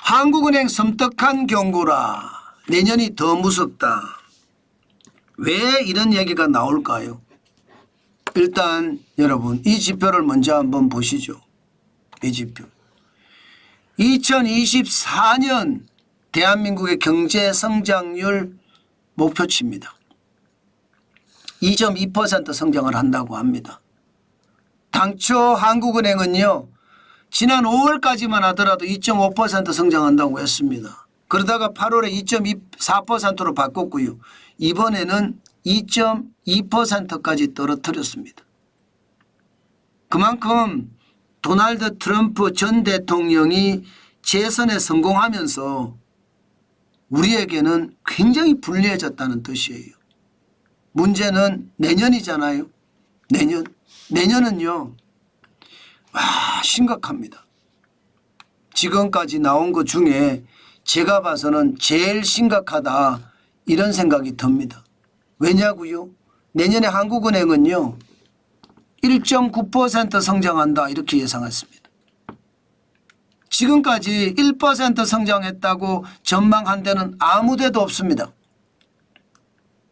한국은행 섬뜩한 경고라. 내년이 더 무섭다. 왜 이런 얘기가 나올까요? 일단 여러분 이 지표를 먼저 한번 보시죠. 이 지표. 2024년 대한민국의 경제 성장률 목표치입니다. 2.2% 성장을 한다고 합니다. 당초 한국은행은요. 지난 5월까지만 하더라도 2.5% 성장한다고 했습니다. 그러다가 8월에 2.4%로 바꿨고요. 이번에는 2.2%까지 떨어뜨렸습니다. 그만큼 도널드 트럼프 전 대통령이 재선에 성공하면서 우리에게는 굉장히 불리해졌다는 뜻이에요. 문제는 내년이잖아요. 내년은요. 와, 심각합니다. 지금까지 나온 것 중에 제가 봐서는 제일 심각하다 이런 생각이 듭니다. 왜냐고요? 내년에 한국은행은요. 1.9% 성장한다 이렇게 예상했습니다. 지금까지 1% 성장했다고 전망한 데는 아무 데도 없습니다.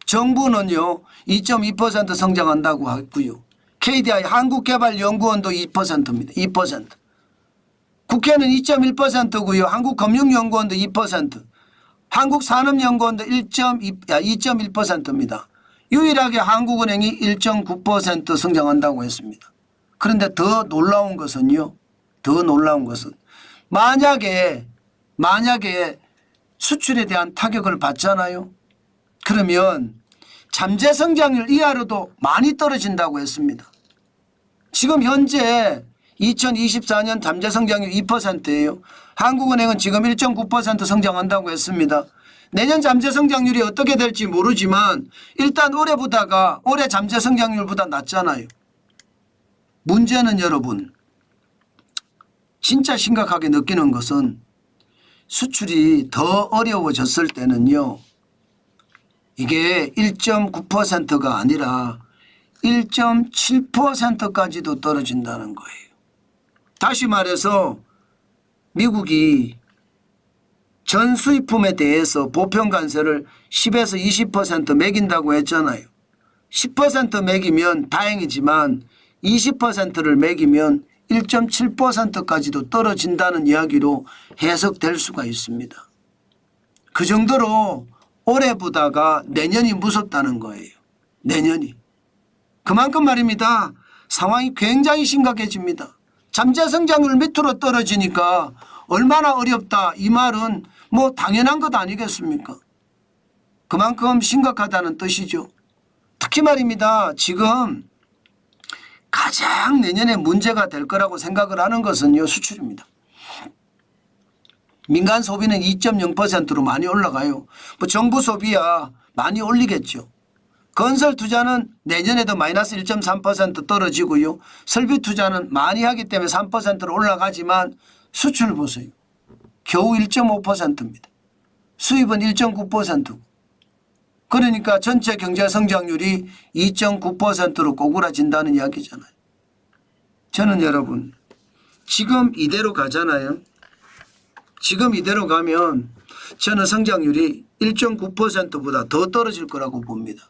정부는요 2.2% 성장한다고 했고요. KDI 한국개발연구원도 2%입니다. 2%. 국회는 2.1%고요. 한국금융연구원도 2%. 한국산업연구원도 2.1%입니다. 유일하게 한국은행이 1.9% 성장한다고 했습니다. 그런데 더 놀라운 것은요. 더 놀라운 것은 만약에 수출에 대한 타격을 받잖아요. 그러면 잠재 성장률 이하로도 많이 떨어진다고 했습니다. 지금 현재 2024년 잠재 성장률 2%예요. 한국은행은 지금 1.9% 성장한다고 했습니다. 내년 잠재 성장률이 어떻게 될지 모르지만 일단 올해 잠재 성장률보다 낮잖아요. 문제는 여러분 진짜 심각하게 느끼는 것은 수출이 더 어려워졌을 때는요. 이게 1.9%가 아니라 1.7%까지도 떨어진다는 거예요. 다시 말해서 미국이 전 수입품에 대해서 보편관세를 10에서 20% 매긴다고 했잖아요. 10% 매기면 다행이지만 20%를 매기면 1.7%까지도 떨어진다는 이야기로 해석될 수가 있습니다. 그 정도로 올해보다가 내년이 무섭다는 거예요. 내년이. 그만큼 말입니다. 상황이 굉장히 심각해집니다. 잠재 성장률 밑으로 떨어지니까 얼마나 어렵다 이 말은 뭐 당연한 것 아니겠습니까? 그만큼 심각하다는 뜻이죠. 특히 말입니다. 지금 가장 내년에 문제가 될 거라고 생각을 하는 것은요. 수출입니다. 민간 소비는 2.0%로 많이 올라가요. 뭐 정부 소비야 많이 올리겠죠. 건설 투자는 내년에도 마이너스 1.3% 떨어지고요. 설비 투자는 많이 하기 때문에 3%로 올라가지만 수출 보세요. 겨우 1.5%입니다. 수입은 1.9%고. 그러니까 전체 경제 성장률이 2.9%로 꼬꾸라진다는 이야기잖아요. 저는 여러분 지금 이대로 가잖아요. 지금 이대로 가면 저는 성장률이 1.9%보다 더 떨어질 거라고 봅니다.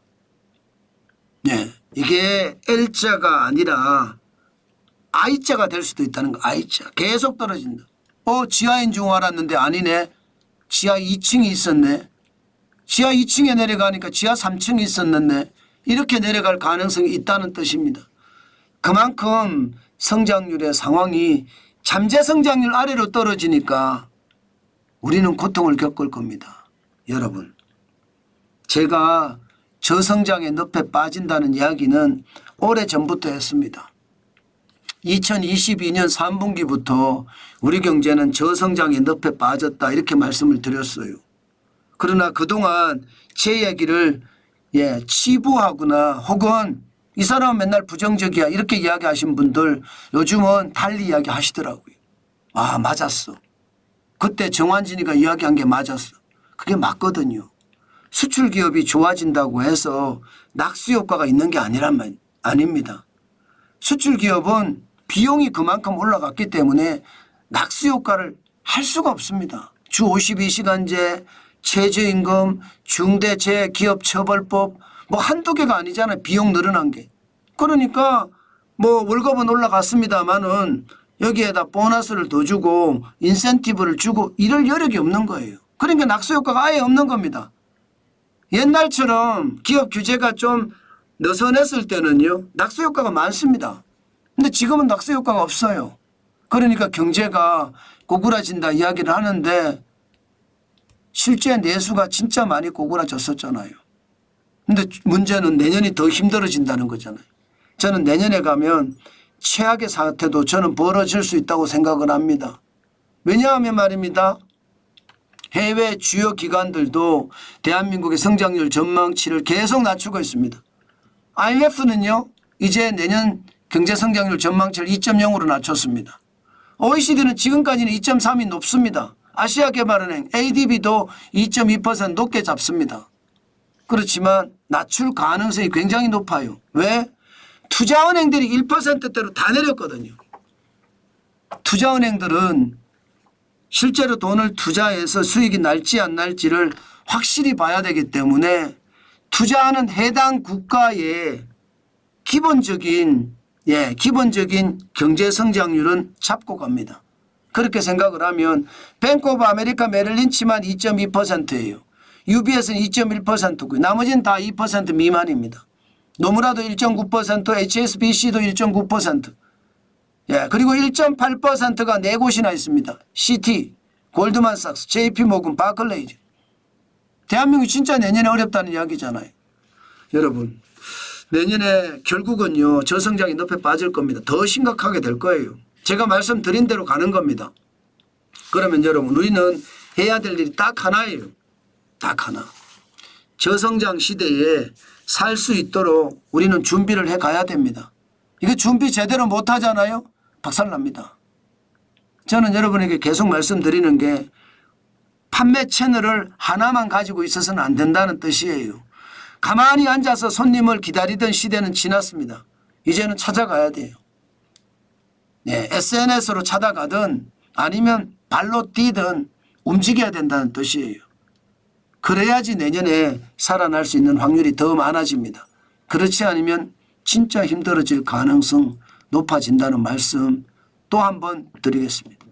네, 이게 L자가 아니라 I자가 될 수도 있다는 거. I자. 계속 떨어진다. 지하인 줄 알았는데 아니네. 지하 2층이 있었네. 지하 2층에 내려가니까 지하 3층이 있었는데 이렇게 내려갈 가능성이 있다는 뜻입니다. 그만큼 성장률의 상황이 잠재 성장률 아래로 떨어지니까 우리는 고통을 겪을 겁니다. 여러분 제가 저성장의 늪에 빠진다는 이야기는 오래전부터 했습니다. 2022년 3분기부터 우리 경제는 저성장의 늪에 빠졌다 이렇게 말씀을 드렸어요. 그러나 그동안 제 얘기를 치부하거나 혹은 이 사람은 맨날 부정적이야 이렇게 이야기하신 분들 요즘은 달리 이야기하시더라고요. 아 맞았어. 그때 정환진이가 이야기한 게 맞았어. 그게 맞거든요. 수출 기업이 좋아진다고 해서 낙수 효과가 있는 게 아닙니다. 수출 기업은 비용이 그만큼 올라갔기 때문에 낙수 효과를 할 수가 없습니다. 주 52시간제, 최저임금, 중대재해기업처벌법 뭐 한두 개가 아니잖아요. 비용 늘어난 게. 그러니까 뭐 월급은 올라갔습니다마는 여기에다 보너스를 더 주고 인센티브를 주고 이럴 여력이 없는 거예요. 그러니까 낙수 효과가 아예 없는 겁니다. 옛날처럼 기업 규제가 좀 느슨했을 때는요. 낙수 효과가 많습니다. 근데 지금은 낙수 효과가 없어요. 그러니까 경제가 고꾸라진다 이야기를 하는데 실제 내수가 진짜 많이 고꾸라졌었잖아요. 근데 문제는 내년이 더 힘들어진다는 거잖아요. 저는 내년에 가면 최악의 사태도 저는 벌어질 수 있다고 생각을 합니다. 왜냐하면 말입니다. 해외 주요 기관들도 대한민국의 성장률 전망치를 계속 낮추고 있습니다. IMF는요. 이제 내년 경제성장률 전망치를 2.0으로 낮췄습니다. OECD는 지금까지는 2.3이 높습니다. 아시아개발은행 ADB도 2.2% 높게 잡습니다. 그렇지만 낮출 가능성이 굉장히 높아요. 왜? 투자은행들이 1%대로 다 내렸거든요. 투자은행들은 실제로 돈을 투자해서 수익이 날지 안 날지를 확실히 봐야 되기 때문에 투자하는 해당 국가의 기본적인 경제 성장률은 잡고 갑니다. 그렇게 생각을 하면 뱅크 오브 아메리카 메릴린치만 2.2%예요. UBS는 2.1%고요. 나머지는 다 2% 미만입니다. 노무라도 1.9%, HSBC도 1.9%. 그리고 1.8%가 네 곳이나 있습니다. CT, 골드만삭스, JP모건, 바클레이즈. 대한민국이 진짜 내년에 어렵다는 이야기잖아요. 여러분 내년에 결국은요 저성장이 늪에 빠질 겁니다. 더 심각하게 될 거예요. 제가 말씀드린 대로 가는 겁니다. 그러면 여러분 우리는 해야 될 일이 딱 하나예요. 딱 하나. 저성장 시대에 살 수 있도록 우리는 준비를 해 가야 됩니다. 이거 준비 제대로 못 하잖아요. 박살납니다. 저는 여러분에게 계속 말씀드리는 게 판매 채널을 하나만 가지고 있어서는 안 된다는 뜻이에요. 가만히 앉아서 손님을 기다리던 시대는 지났습니다. 이제는 찾아가야 돼요. SNS로 찾아가든 아니면 발로 뛰든 움직여야 된다는 뜻이에요. 그래야지 내년에 살아날 수 있는 확률이 더 많아집니다. 그렇지 않으면 진짜 힘들어질 가능성 높아진다는 말씀 또 한 번 드리겠습니다.